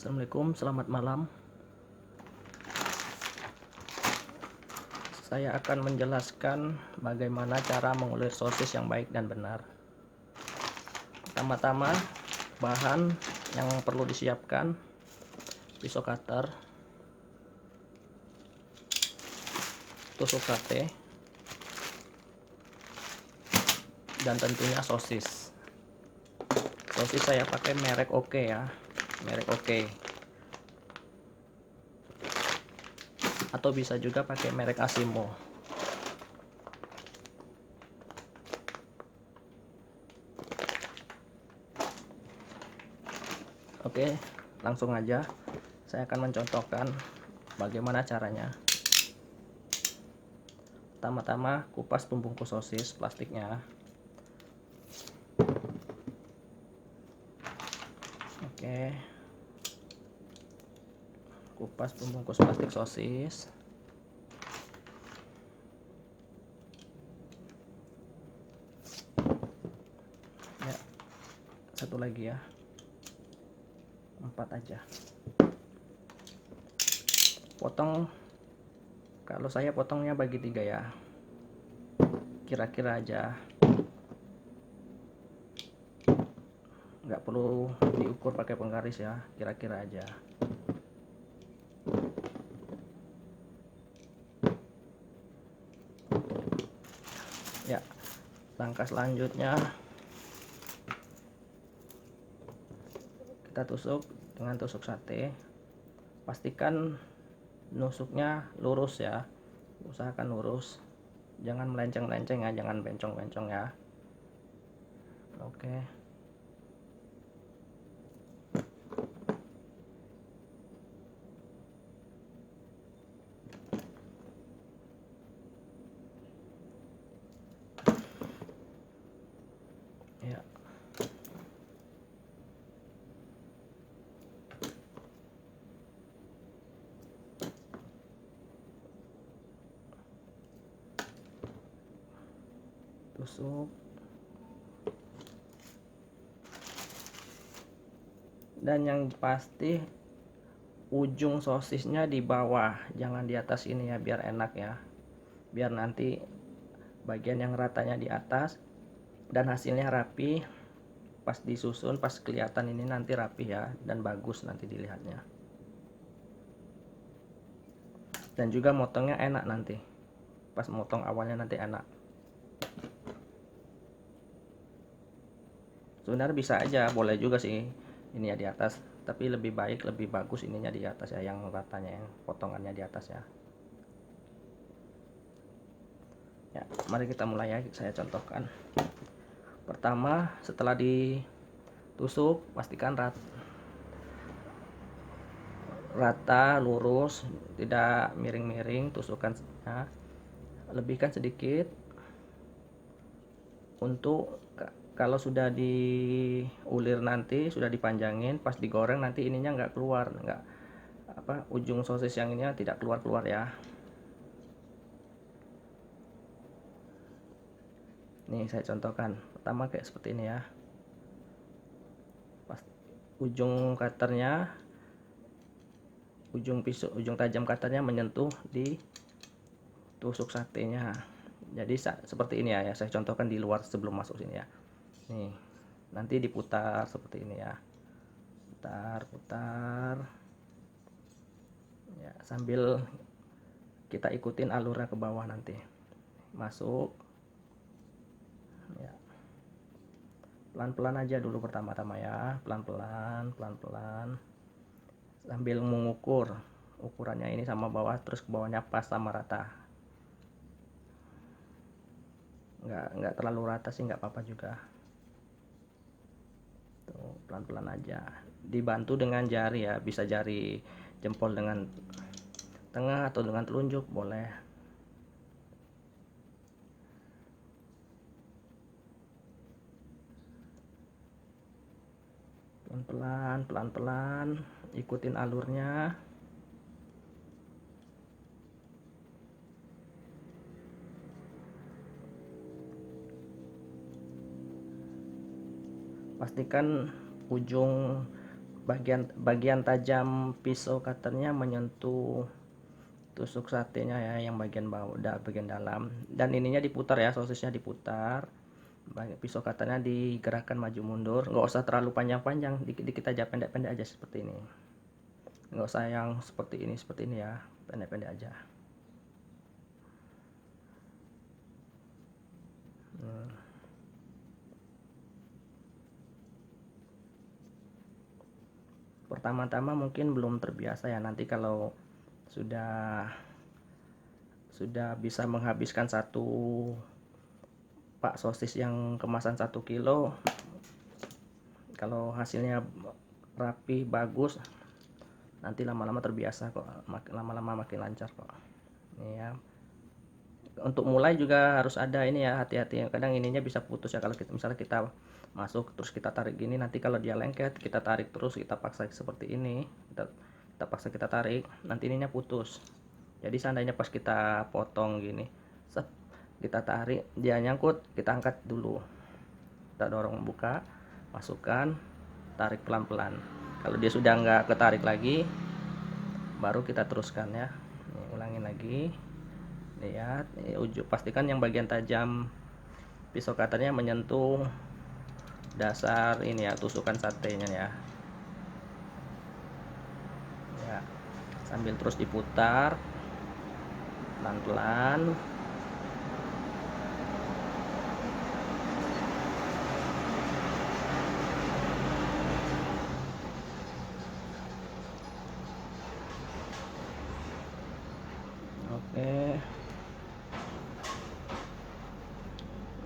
Assalamualaikum, selamat malam. Saya akan menjelaskan bagaimana cara mengulir sosis yang baik dan benar. Pertama-tama, bahan yang perlu disiapkan: pisau cutter, tusuk sate, dan tentunya sosis. Sosis saya pakai merek Oke ya, merek Oke. Atau bisa juga pakai merek Asimo. Oke, langsung aja saya akan mencontohkan bagaimana caranya. Pertama-tama, kupas pembungkus sosis plastiknya. Oke, kupas pembungkus plastik sosis. Ya, satu lagi ya, 4 aja. Potong, kalau saya potongnya bagi 3 ya, kira-kira aja, nggak perlu diukur pakai penggaris ya, kira-kira aja. Ya, langkah selanjutnya kita tusuk dengan tusuk sate. Pastikan nusuknya lurus ya, usahakan lurus, jangan melenceng-melenceng ya, jangan bencong-bencong ya. Oke, ya. Tusuk. Dan yang pasti ujung sosisnya di bawah, jangan di atas ini ya, biar enak ya, biar nanti bagian yang ratanya di atas dan hasilnya rapi. Pas disusun, pas kelihatan ini nanti rapi ya, dan bagus nanti dilihatnya. Dan juga motongnya enak nanti, pas motong awalnya nanti enak. Sebenarnya bisa aja, boleh juga sih ini ya di atas, tapi lebih baik, lebih bagus ininya di atas ya, yang ratanya, yang potongannya di atas ya. Ya, mari kita mulai ya, saya contohkan. Pertama, setelah ditusuk, pastikan rata, lurus, tidak miring-miring tusukannya. Lebihkan sedikit untuk kalau sudah diulir nanti, sudah dipanjangin, pas digoreng nanti ininya nggak keluar, nggak apa, ujung sosis yang ini tidak keluar ya. Nih saya contohkan, pertama kayak seperti ini ya, pas ujung cutternya, ujung pisau, ujung tajam cutternya menyentuh di tusuk satenya. Jadi seperti ini ya, saya contohkan di luar sebelum masuk sini ya. Nih, nanti diputar seperti ini ya, putar ya, sambil kita ikutin alurnya ke bawah nanti. Masuk ya, pelan-pelan aja dulu pertama-tama ya, pelan-pelan sambil mengukur ukurannya ini sama bawah, terus ke bawahnya pas sama rata. Nggak terlalu rata sih, nggak apa-apa juga. Tuh, pelan-pelan aja, dibantu dengan jari ya, bisa jari jempol dengan tengah atau dengan telunjuk boleh. Pelan-pelan ikutin alurnya. Pastikan ujung bagian tajam pisau cutternya menyentuh tusuk satenya ya, yang bagian bawah, bagian dalam, dan ininya diputar ya, sosisnya diputar, pisau cutternya digerakkan maju mundur, nggak usah terlalu panjang-panjang, dikit-dikit aja, pendek-pendek aja seperti ini, nggak usah yang seperti ini ya, pendek-pendek aja. Pertama-tama mungkin belum terbiasa ya, nanti kalau sudah bisa menghabiskan satu pak sosis yang kemasan 1 kilo, kalau hasilnya rapi bagus, nanti lama-lama terbiasa kok, lama-lama makin lancar kok. Ini ya, untuk mulai juga harus ada ini ya, hati-hati, kadang ininya bisa putus ya, kalau misalnya kita masuk terus kita tarik gini, nanti kalau dia lengket kita tarik terus, kita paksa seperti ini, kita paksa kita tarik, nanti ininya putus. Jadi seandainya pas kita potong gini, set, kita tarik, dia nyangkut, kita angkat dulu, kita dorong, buka, masukkan, tarik pelan-pelan. Kalau dia sudah nggak ketarik lagi, baru kita teruskan ya. Nih, ulangin lagi, lihat, pastikan yang bagian tajam pisau cutternya menyentuh dasar ini ya, tusukan satenya ya. Ya, sambil terus diputar pelan-pelan. Oke,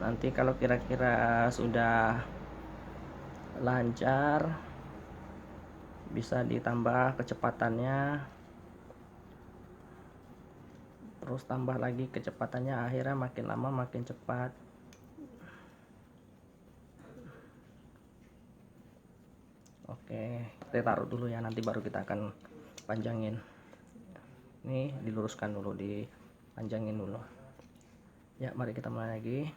nanti kalau kira-kira sudah lancar, bisa ditambah kecepatannya, terus tambah lagi kecepatannya, akhirnya makin lama makin cepat. Oke, kita taruh dulu ya, nanti baru kita akan panjangin. Ini diluruskan dulu, dipanjangin dulu ya. Mari kita mulai lagi.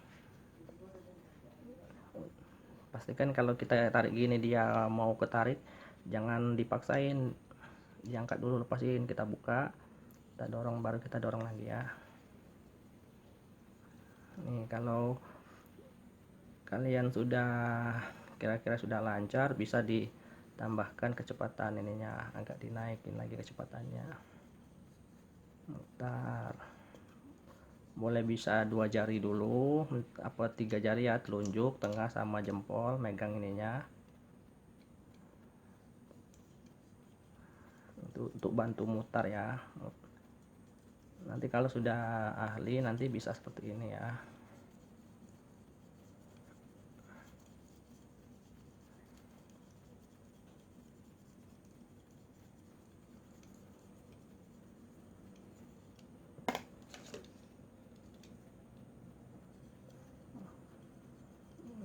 Pastikan kalau kita tarik gini dia mau ketarik, jangan dipaksain, diangkat dulu, lepasin, kita buka, kita dorong, baru kita dorong lagi ya. Nih, kalau kalian sudah kira-kira sudah lancar, bisa ditambahkan kecepatan ininya, agak dinaikin lagi kecepatannya, mutar. Boleh bisa 2 jari dulu, apa 3 jari ya, telunjuk, tengah sama jempol megang ininya, untuk bantu mutar ya. Nanti kalau sudah ahli, nanti bisa seperti ini ya.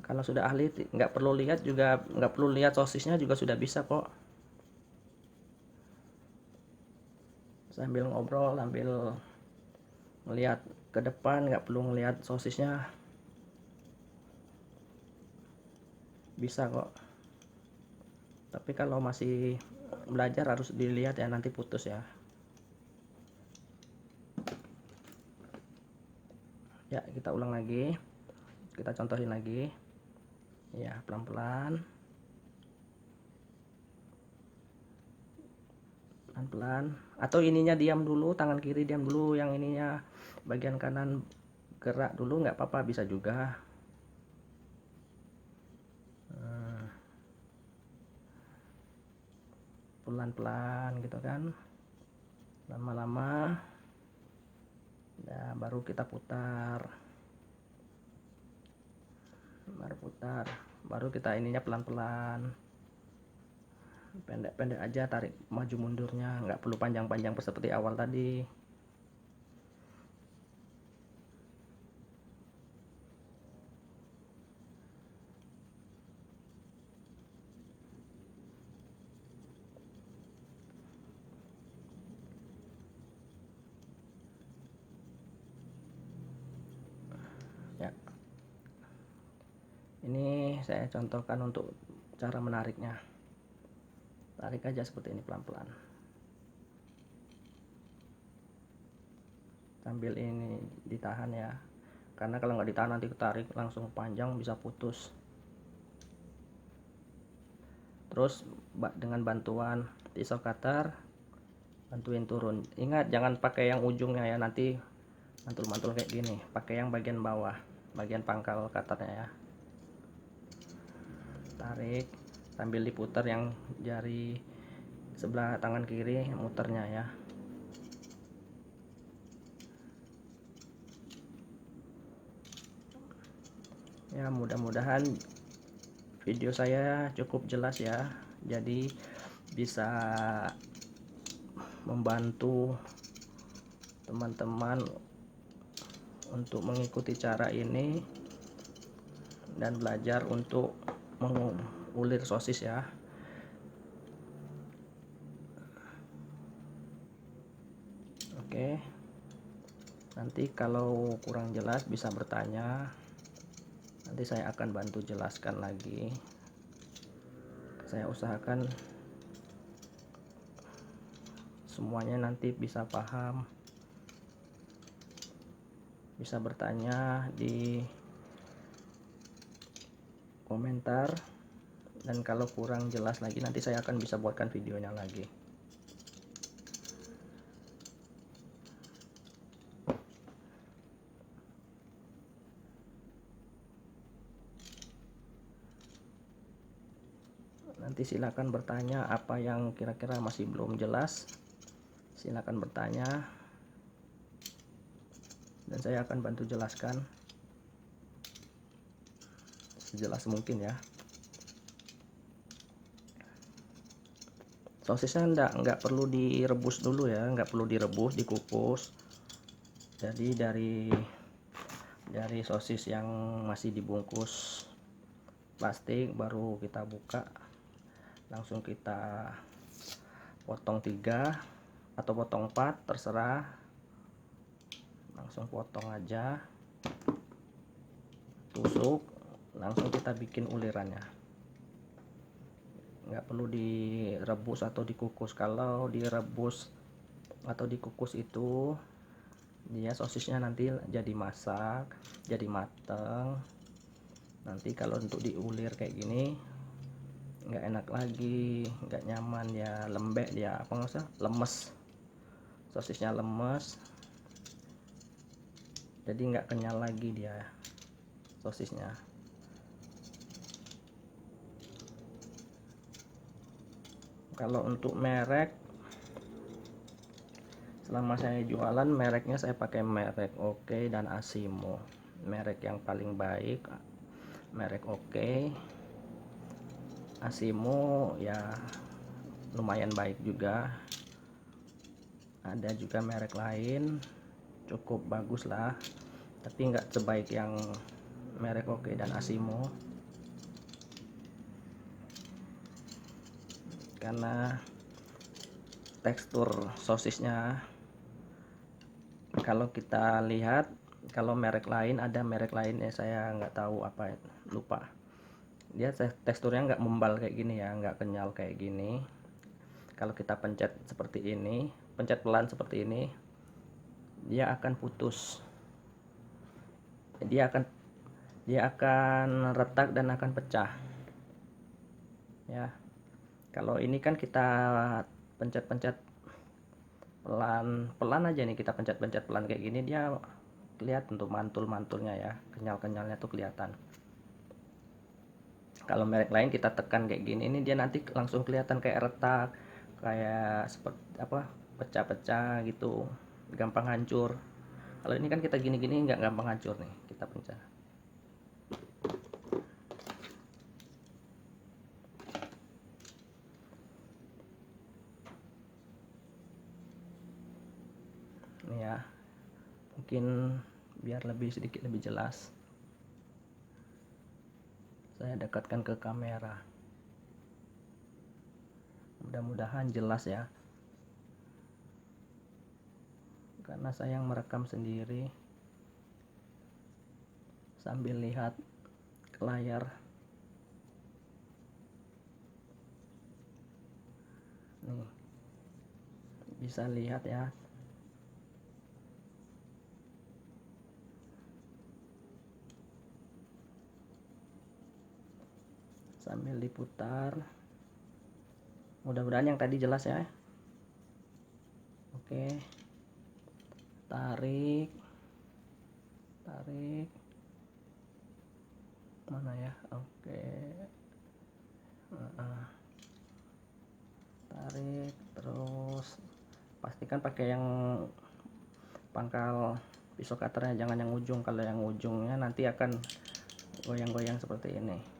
Kalau sudah ahli, nggak perlu lihat juga, nggak perlu lihat sosisnya juga sudah bisa kok. Sambil ngobrol, sambil melihat ke depan, nggak perlu ngelihat sosisnya, bisa kok. Tapi kalau masih belajar harus dilihat ya, nanti putus ya. Ya, kita ulang lagi, kita contohin lagi ya, pelan-pelan, pelan-pelan, atau ininya diam dulu, tangan kiri diam dulu, yang ininya bagian kanan gerak dulu, nggak apa-apa, bisa juga. Pelan-pelan gitu kan, lama-lama ya, baru kita putar, baru kita ininya pelan-pelan, pendek-pendek aja, tarik maju mundurnya, nggak perlu panjang-panjang seperti awal tadi. Ya, ini saya contohkan untuk cara menariknya. tarik aja seperti ini pelan-pelan sambil ini ditahan ya, karena kalau nggak ditahan nanti ketarik langsung panjang bisa putus. Terus dengan bantuan pisau cutter bantuin turun, ingat jangan pakai yang ujungnya ya, nanti mantul-mantul kayak gini, pakai yang bagian bawah, bagian pangkal cutternya ya. Tarik sambil diputar yang jari sebelah tangan kiri muternya ya. Ya, mudah-mudahan video saya cukup jelas ya, jadi bisa membantu teman-teman untuk mengikuti cara ini dan belajar untuk mengulir sosis ya. Oke, nanti kalau kurang jelas bisa bertanya, nanti saya akan bantu jelaskan lagi. Saya usahakan semuanya nanti bisa paham, bisa bertanya di komentar, dan kalau kurang jelas lagi nanti saya akan bisa buatkan videonya lagi. Nanti silakan bertanya apa yang kira-kira masih belum jelas, silakan bertanya dan saya akan bantu jelaskan sejelas mungkin ya. Sosisnya nggak perlu direbus dulu ya, nggak perlu direbus, dikukus. Jadi dari sosis yang masih dibungkus plastik baru kita buka, langsung kita potong 3 atau potong 4 terserah, langsung potong aja, tusuk, langsung kita bikin ulirannya, nggak perlu direbus atau dikukus. Kalau direbus atau dikukus itu dia sosisnya nanti jadi masak, jadi mateng. Nanti kalau untuk diulir kayak gini nggak enak lagi, nggak nyaman ya, lembek dia, apa nggak usah, lemes, sosisnya lemes, jadi nggak kenyal lagi dia sosisnya. Kalau untuk merek, selama saya jualan mereknya saya pakai merek Oke dan Asimo. Merek yang paling baik merek Oke, Asimo ya lumayan baik juga. Ada juga merek lain cukup bagus lah, tapi nggak sebaik yang merek Oke dan Asimo, karena tekstur sosisnya kalau kita lihat, kalau merek lain, ada merek lain ya saya nggak tahu apa, lupa, dia teksturnya nggak membal kayak gini ya, nggak kenyal kayak gini. Kalau kita pencet seperti ini, pencet pelan seperti ini, dia akan putus, dia akan retak dan akan pecah ya. Kalau ini kan kita pencet-pencet pelan aja nih, kita pencet-pencet pelan kayak gini, dia kelihatan tuh mantul-mantulnya ya, kenyal-kenyalnya tuh kelihatan. Kalau merek lain kita tekan kayak gini, ini dia nanti langsung kelihatan kayak retak, kayak seperti apa, pecah-pecah gitu, gampang hancur. Kalau ini kan kita gini-gini nggak gampang hancur nih, kita pencet. Ini ya, mungkin biar sedikit lebih jelas saya dekatkan ke kamera, mudah-mudahan jelas ya, karena saya yang merekam sendiri sambil lihat ke layar. Nih, bisa lihat ya. Sambil diputar. Mudah-mudahan yang tadi jelas ya. Oke. Tarik. Mana ya? Oke. Tarik terus. Pastikan pakai yang pangkal pisau cutternya, jangan yang ujung. Kalau yang ujungnya nanti akan goyang-goyang seperti ini.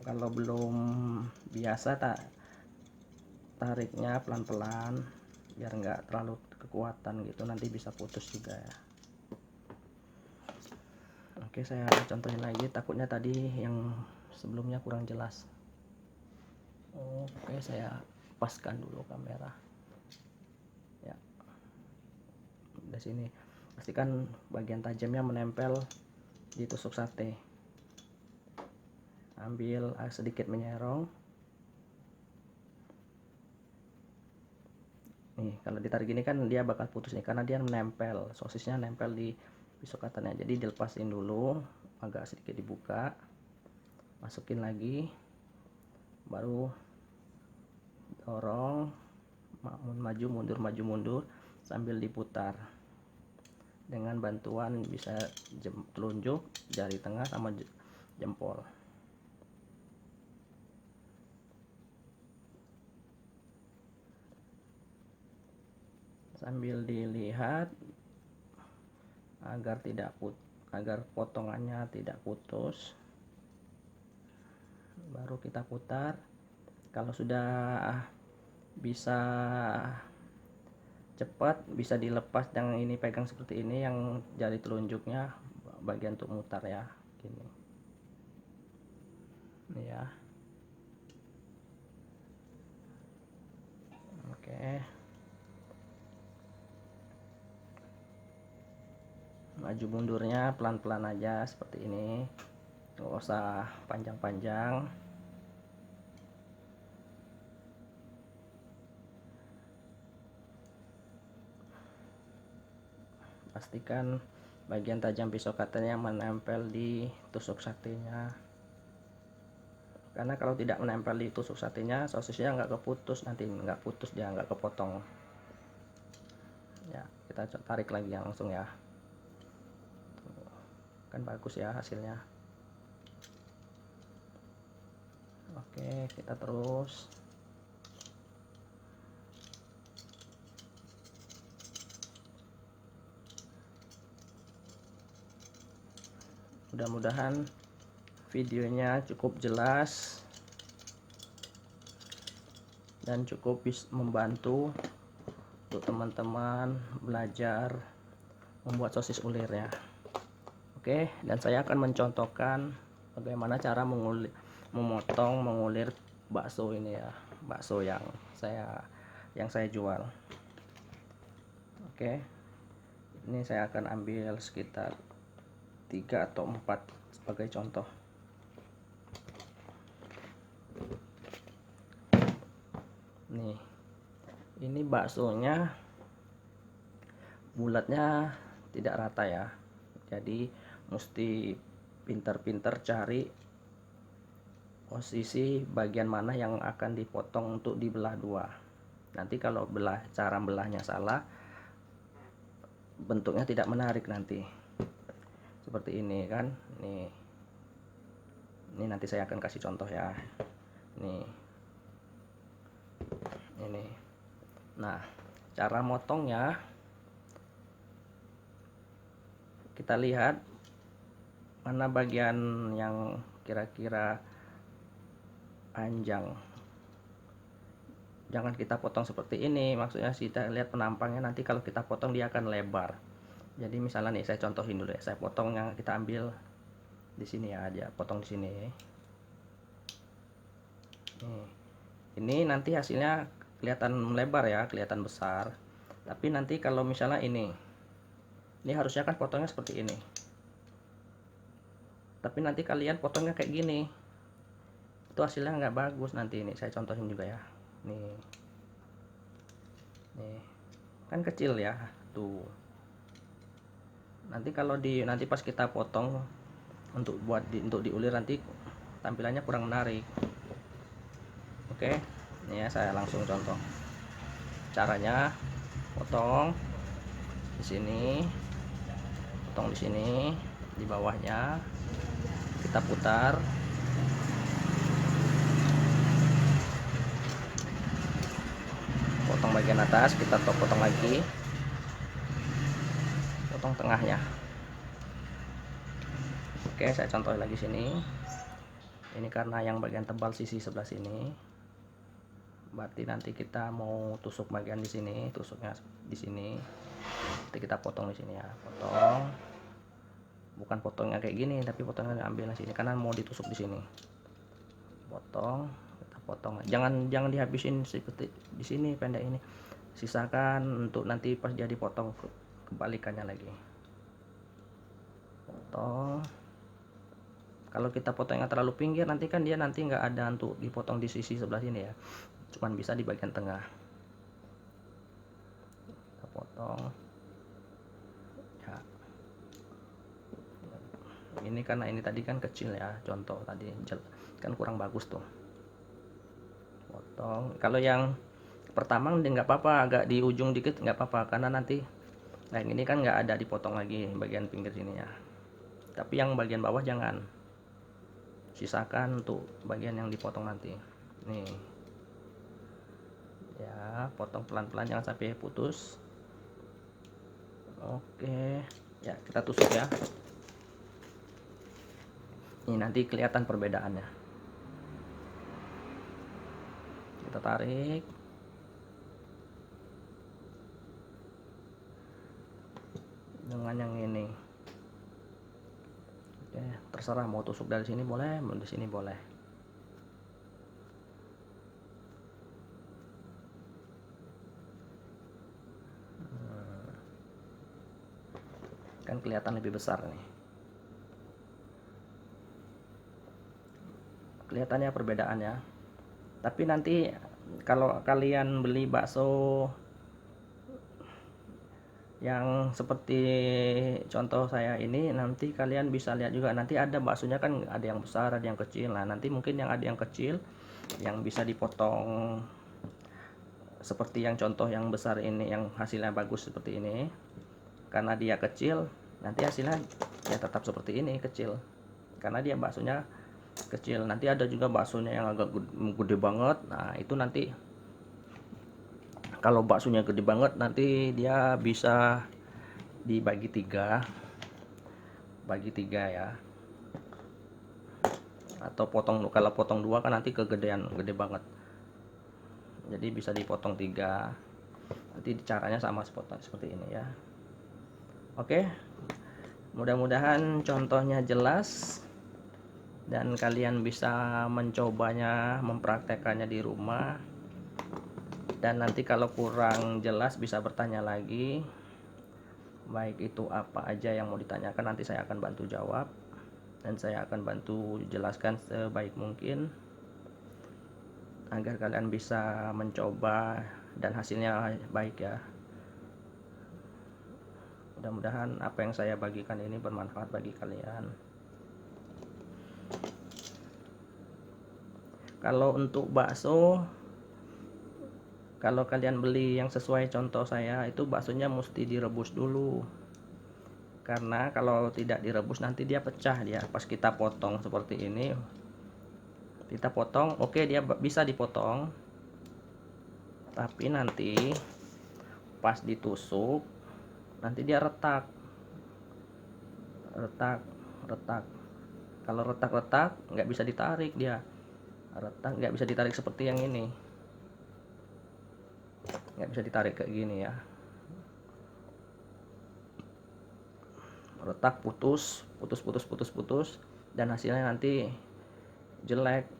Kalau belum biasa tariknya pelan-pelan biar nggak terlalu kekuatan gitu, nanti bisa putus juga ya. Oke, saya contohin lagi, takutnya tadi yang sebelumnya kurang jelas. Oke, saya paskan dulu kamera ya. Di sini pastikan bagian tajamnya menempel di tusuk sate. Ambil sedikit menyerong. Nih, kalau ditarik gini kan dia bakal putus nih karena dia menempel, sosisnya nempel di pisau cutternya. Jadi dilepasin dulu, agak sedikit dibuka, masukin lagi, baru dorong, maju mundur sambil diputar dengan bantuan bisa telunjuk, jari tengah sama jempol. Sambil dilihat agar potongannya tidak putus, baru kita putar. Kalau sudah bisa cepat, bisa dilepas yang ini, pegang seperti ini, yang jari telunjuknya bagian untuk mutar ya, gini. Ini ya. Oke. Maju mundurnya pelan-pelan aja seperti ini, nggak usah panjang-panjang. Pastikan bagian tajam pisau cutternya menempel di tusuk satenya, karena kalau tidak menempel di tusuk satenya, sosisnya nggak keputus, nanti nggak putus, dia nggak kepotong ya. Kita tarik lagi ya, langsung ya, kan bagus ya hasilnya. Oke, kita terus. Mudah-mudahan videonya cukup jelas dan cukup bisa membantu untuk teman-teman belajar membuat sosis ulir ya. Oke, dan saya akan mencontohkan bagaimana cara mengulir bakso ini ya, bakso yang saya jual. Oke, ini saya akan ambil sekitar 3 atau 4 sebagai contoh. Nih, ini baksonya bulatnya tidak rata ya, jadi mesti pintar-pintar cari posisi bagian mana yang akan dipotong untuk dibelah dua. Nanti kalau cara belahnya salah, bentuknya tidak menarik nanti. Seperti ini kan. Ini nanti saya akan kasih contoh ya. Ini. Nah, cara motongnya kita lihat mana bagian yang kira-kira panjang. Jangan kita potong seperti ini, maksudnya kita lihat penampangnya, nanti kalau kita potong dia akan lebar. Jadi misalnya nih, saya contohin dulu ya, saya potong yang kita ambil di sini aja, potong di sini. Nih, ini nanti hasilnya kelihatan melebar ya, kelihatan besar. Tapi nanti kalau misalnya ini harusnya kan potongnya seperti ini, tapi nanti kalian potongnya kayak gini, itu hasilnya nggak bagus. Nanti ini saya contohin juga ya, nih kan kecil ya tuh. Nanti kalau nanti pas kita potong untuk untuk diulir, nanti tampilannya kurang menarik. Oke, ini ya saya langsung contoh caranya. Potong di sini, potong di sini, di bawahnya kita putar, potong bagian atas, kita potong lagi, potong tengahnya. Oke, saya contoh lagi sini. Ini karena yang bagian tebal sisi sebelah sini, berarti nanti kita mau tusuk bagian di sini, tusuknya di sini. Nanti kita potong di sini ya, potong. Bukan potongnya kayak gini, tapi potongnya ambil di sini karena mau ditusuk di sini. Potong, kita potong. Jangan dihabisin seperti di sini pendek ini. Sisakan untuk nanti pas jadi potong kebalikannya lagi. Potong. Kalau kita potongnya terlalu pinggir, nanti kan dia nanti nggak ada untuk dipotong di sisi sebelah sini ya, cuman bisa di bagian tengah. Kita potong ya. Ini karena ini tadi kan kecil ya, contoh tadi kan kurang bagus tuh. Potong. Kalau yang pertama nggak apa-apa, agak di ujung dikit nggak apa-apa, karena nanti yang ini kan nggak ada dipotong lagi bagian pinggir sini ya. Tapi yang bagian bawah jangan, sisakan untuk bagian yang dipotong nanti. Nih ya, potong pelan-pelan, jangan sampai putus. Oke ya, kita tusuk ya. Ini nanti kelihatan perbedaannya. Kita tarik, dengan yang ini. Oke, terserah mau tusuk dari sini boleh, mau di sini boleh. Kan kelihatan lebih besar nih. Kelihatannya perbedaannya. Tapi nanti kalau kalian beli bakso yang seperti contoh saya ini, nanti kalian bisa lihat juga, nanti ada baksonya kan ada yang besar, ada yang kecil. Nah, nanti mungkin yang ada yang kecil yang bisa dipotong seperti yang contoh yang besar ini, yang hasilnya bagus seperti ini. Karena dia kecil, nanti hasilnya ya tetap seperti ini, kecil. Karena dia baksonya kecil. Nanti ada juga baksonya yang agak gede banget. Nah, itu nanti kalau baksonya gede banget, nanti dia bisa dibagi tiga, bagi tiga ya. Atau kalau potong dua kan nanti kegedean, gede banget. Jadi bisa dipotong tiga. Nanti caranya sama seperti ini ya. Oke, mudah-mudahan contohnya jelas dan kalian bisa mencobanya, mempraktekannya di rumah. Dan nanti kalau kurang jelas bisa bertanya lagi, baik itu apa aja yang mau ditanyakan, nanti saya akan bantu jawab dan saya akan bantu jelaskan sebaik mungkin agar kalian bisa mencoba dan hasilnya baik ya. Mudah-mudahan apa yang saya bagikan ini bermanfaat bagi kalian. Kalau untuk bakso, kalau kalian beli yang sesuai contoh saya, itu baksonya mesti direbus dulu. Karena kalau tidak direbus nanti dia pecah dia. Pas kita potong seperti ini, kita potong, oke, dia bisa dipotong. Tapi nanti pas ditusuk, nanti dia retak. Kalau retak nggak bisa ditarik dia. Retak nggak bisa ditarik seperti yang ini. Nggak bisa ditarik kayak gini ya. Retak, putus, dan hasilnya nanti jelek.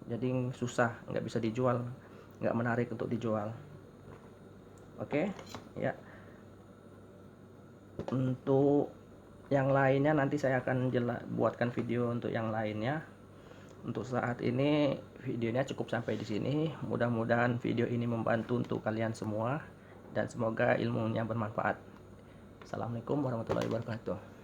Jadi susah, nggak bisa dijual, nggak menarik untuk dijual. Oke ya, untuk yang lainnya nanti saya akan buatkan video untuk yang lainnya. Untuk saat ini videonya cukup sampai di sini. Mudah-mudahan video ini membantu untuk kalian semua dan semoga ilmunya bermanfaat. Assalamualaikum warahmatullahi wabarakatuh.